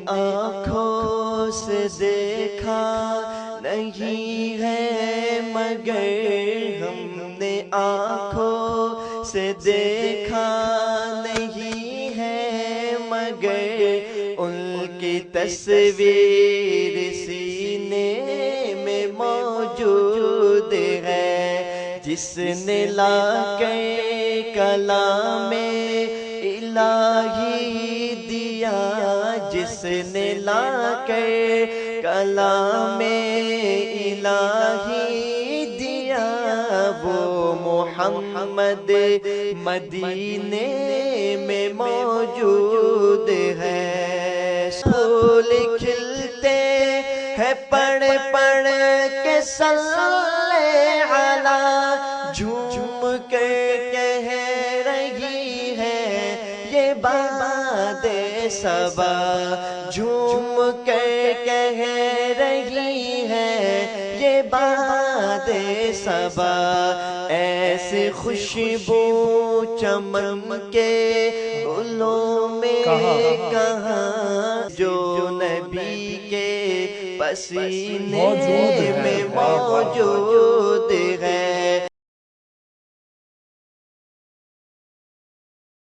آنکھوں سے دیکھا نہیں ہے مگر ہم نے آنکھوں سے دیکھا نہیں ہے مگر ان کی تصویر سینے میں موجود ہے، جس نے لا کے کلام الہی دیا، جس نے لا کے کلام الہی دیا، وہ محمد مدینے میں موجود ہے۔ پھول کھلتے ہیں پڑھ پڑھ کے صلی علی، جھوم کر کہہ رہی ہے یہ باد صبا، جھوم کر کہہ رہی ہے یہ باد صبا، ایسی خوشبو چمن کے گلوں میں کہاں، جو نبی کے پسینے میں موجود